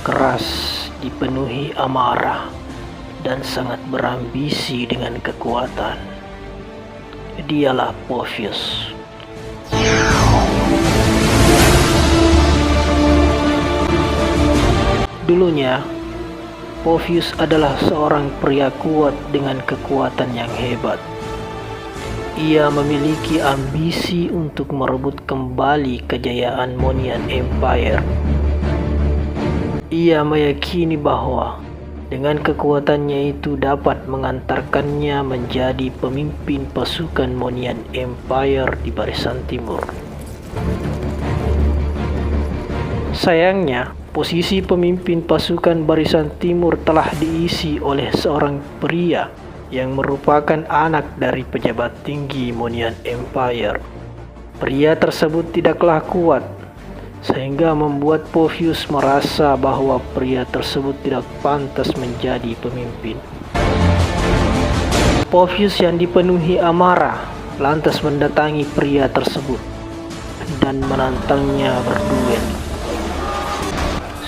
keras, dipenuhi amarah, dan sangat berambisi dengan kekuatan. Dialah Porpheus. Dulunya, Porpheus adalah seorang pria kuat dengan kekuatan yang hebat. Ia memiliki ambisi untuk merebut kembali kejayaan Monian Empire. Ia meyakini bahwa dengan kekuatannya itu dapat mengantarkannya menjadi pemimpin pasukan Monian Empire di Barisan Timur. Sayangnya, posisi pemimpin pasukan Barisan Timur telah diisi oleh seorang pria yang merupakan anak dari pejabat tinggi Monian Empire. Pria tersebut tidaklah kuat, sehingga membuat Porpheus merasa bahwa pria tersebut tidak pantas menjadi pemimpin. Porpheus yang dipenuhi amarah lantas mendatangi pria tersebut dan menantangnya berduel.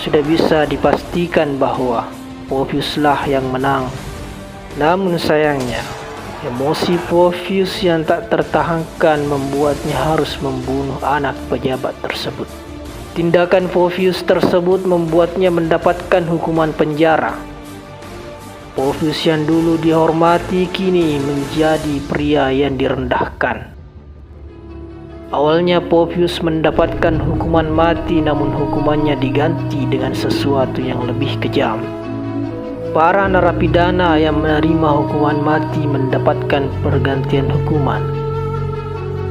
Sudah bisa dipastikan bahwa Porpheuslah yang menang. Namun sayangnya, emosi Porpheus yang tak tertahankan membuatnya harus membunuh anak pejabat tersebut. Tindakan Porpheus tersebut membuatnya mendapatkan hukuman penjara. Porpheus yang dulu dihormati kini menjadi pria yang direndahkan. Awalnya Porpheus mendapatkan hukuman mati, namun hukumannya diganti dengan sesuatu yang lebih kejam. Para narapidana yang menerima hukuman mati mendapatkan pergantian hukuman.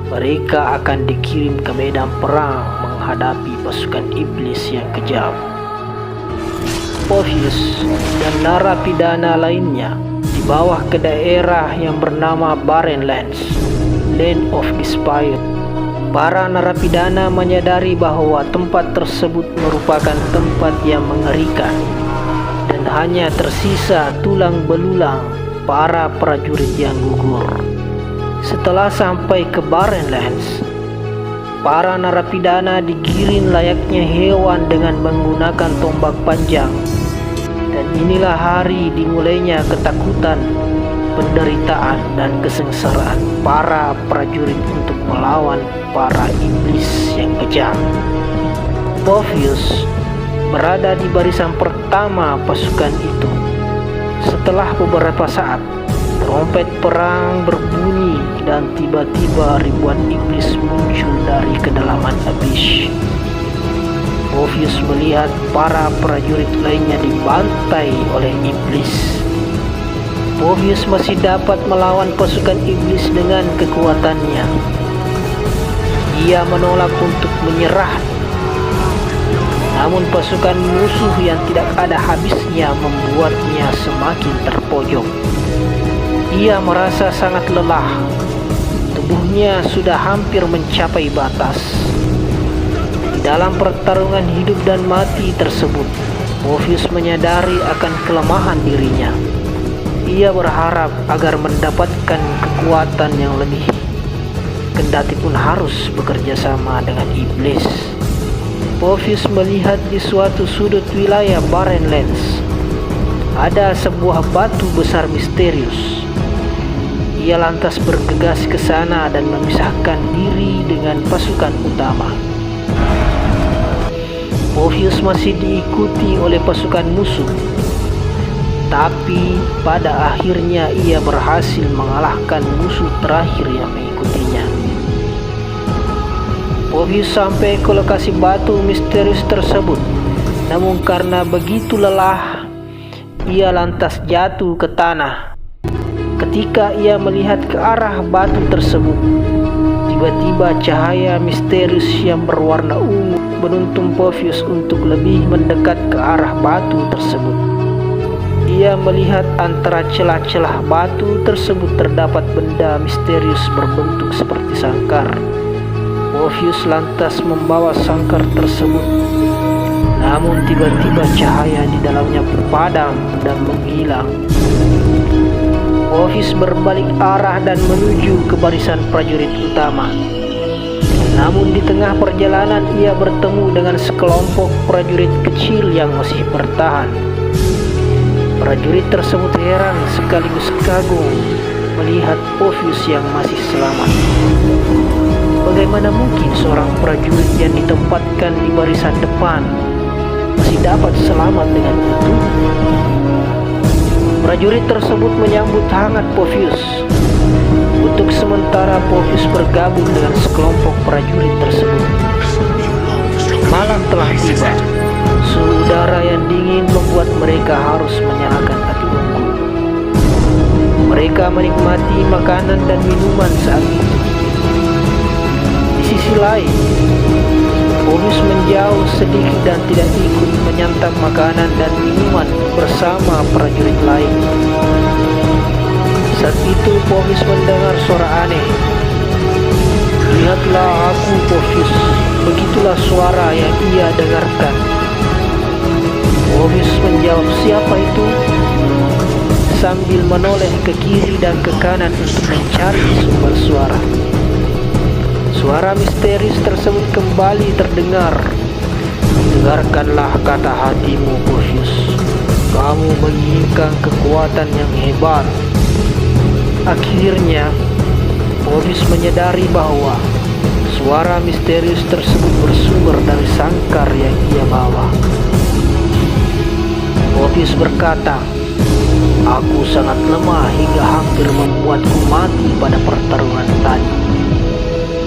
Mereka akan dikirim ke medan perang menghadapi pasukan iblis yang kejam. Porpheus dan narapidana lainnya dibawa ke daerah yang bernama Barrenlands, Land of Despair. Para narapidana menyadari bahwa tempat tersebut merupakan tempat yang mengerikan dan hanya tersisa tulang belulang para prajurit yang gugur. Setelah sampai ke Barrenlands, para narapidana digiring layaknya hewan dengan menggunakan tombak panjang. Dan inilah hari dimulainya ketakutan, penderitaan, dan kesengsaraan para prajurit untuk melawan para iblis yang kejam. Porpheus berada di barisan pertama pasukan itu. Setelah beberapa saat, trompet perang berbunyi dan tiba-tiba ribuan iblis muncul dari kedalaman abyss. Porpheus melihat para prajurit lainnya dibantai oleh iblis. Porpheus masih dapat melawan pasukan iblis dengan kekuatannya. Ia menolak untuk menyerah. Namun pasukan musuh yang tidak ada habisnya membuatnya semakin terpojok. Ia merasa sangat lelah. Tubuhnya sudah hampir mencapai batas. Di dalam pertarungan hidup dan mati tersebut, Porpheus menyadari akan kelemahan dirinya. Ia berharap agar mendapatkan kekuatan yang lebih, kendati pun harus bekerja sama dengan iblis. Porpheus melihat di suatu sudut wilayah Barrenlands ada sebuah batu besar misterius. Ia lantas bergegas ke sana dan memisahkan diri dengan pasukan utama. Porpheus masih diikuti oleh pasukan musuh, tapi pada akhirnya ia berhasil mengalahkan musuh terakhir yang mengikutinya. Porpheus sampai ke lokasi batu misterius tersebut, namun karena begitu lelah, ia lantas jatuh ke tanah. Ketika ia melihat ke arah batu tersebut, tiba-tiba cahaya misterius yang berwarna ungu menuntun Porpheus untuk lebih mendekat ke arah batu tersebut. Ia melihat antara celah-celah batu tersebut terdapat benda misterius berbentuk seperti sangkar. Porpheus lantas membawa sangkar tersebut, namun tiba-tiba cahaya di dalamnya padam dan menghilang. Porpheus berbalik arah dan menuju ke barisan prajurit utama. Namun di tengah perjalanan ia bertemu dengan sekelompok prajurit kecil yang masih bertahan. Prajurit tersebut heran sekaligus kagum melihat Pofius yang masih selamat. Bagaimana mungkin seorang prajurit yang ditempatkan di barisan depan masih dapat selamat dengan utuh? Prajurit tersebut menyambut hangat Pofius. Untuk sementara Pofius bergabung dengan sekelompok prajurit tersebut. Malam telah tiba. Suhu udara yang dingin membuat mereka harus menyalakan api unggun. Mereka menikmati makanan dan minuman saat itu. Di sisi lain, Pofius menjauh sedikit dan tidak ikut menyantap makanan dan minuman bersama prajurit lain. Saat itu Pofius mendengar suara aneh. "Lihatlah aku, Pofius," begitulah suara yang ia dengarkan. Pofius menjawab, "Siapa itu?" sambil menoleh ke kiri dan ke kanan untuk mencari sumber suara. Suara misterius tersebut kembali terdengar. "Dengarkanlah kata hatimu, Pofius. Kamu menginginkan kekuatan yang hebat." Akhirnya, Pofius menyadari bahwa suara misterius tersebut bersumber dari sangkar yang ia bawa. Pofius berkata, "Aku sangat lemah hingga hampir membuatku mati pada pertarungan tadi.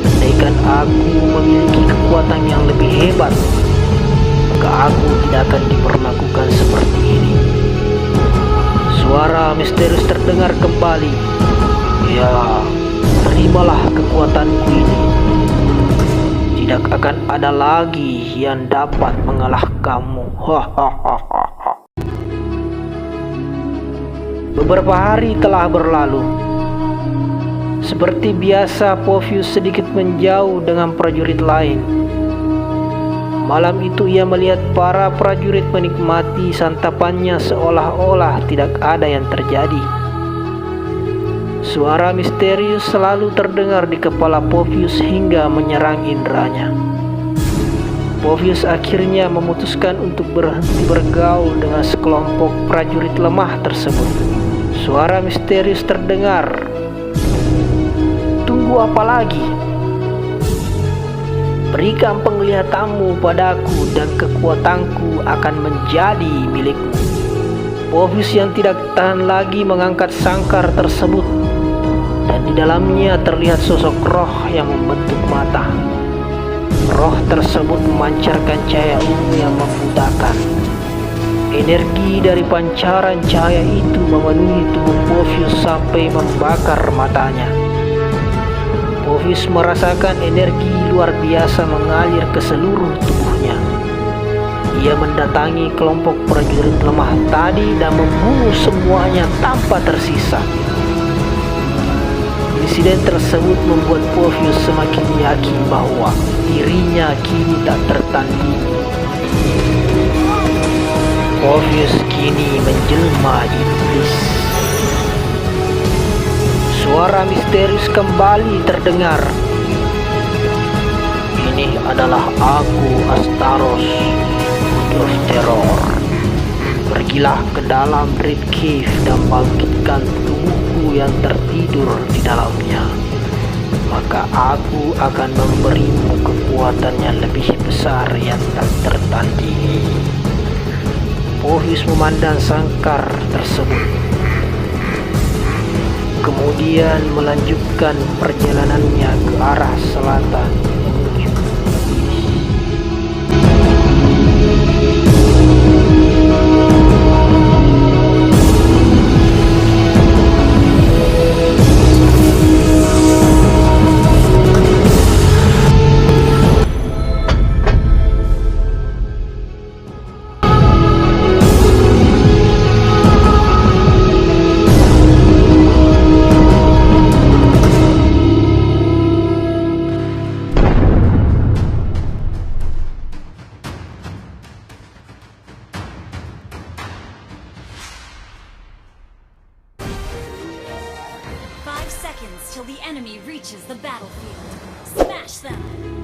Andaikan aku memiliki kekuatan yang lebih hebat, maka aku tidak akan diperlakukan seperti ini." Suara misterius terdengar kembali. "Ya, terimalah kekuatanku ini. Tidak akan ada lagi yang dapat mengalahkanmu." Hahaha. Beberapa hari telah berlalu. Seperti biasa, Pofius sedikit menjauh dengan prajurit lain. Malam itu ia melihat para prajurit menikmati santapannya seolah-olah tidak ada yang terjadi. Suara misterius selalu terdengar di kepala Pofius hingga menyerang inderanya. Pofius akhirnya memutuskan untuk berhenti bergaul dengan sekelompok prajurit lemah tersebut. Suara misterius terdengar. "Tunggu apa lagi? Berikan penglihatanmu padaku dan kekuatanku akan menjadi milikmu." Pofius yang tidak tahan lagi mengangkat sangkar tersebut, dan di dalamnya terlihat sosok roh yang membentuk mata. Roh tersebut memancarkan cahaya ungu yang membutakan. Energi dari pancaran cahaya itu memenuhi tubuh Pofius sampai membakar matanya. Pofius merasakan energi luar biasa mengalir ke seluruh tubuhnya. Ia mendatangi kelompok prajurit lemah tadi dan membunuh semuanya tanpa tersisa. Insiden tersebut membuat Pofius semakin yakin bahwa dirinya kini tak tertandingi. Pofius kini menjelma iblis. Suara misterius kembali terdengar. "Ini adalah aku, Astaros, God of Terror. Pergilah ke dalam Dread Cave dan bangkitkan tubuhku yang tertidur di dalamnya. Maka aku akan memberimu kekuatan yang lebih besar yang tak tertandingi." Pofius memandang sangkar tersebut, kemudian melanjutkan perjalanannya ke arah selatan menuju seconds till the enemy reaches the battlefield. Smash them!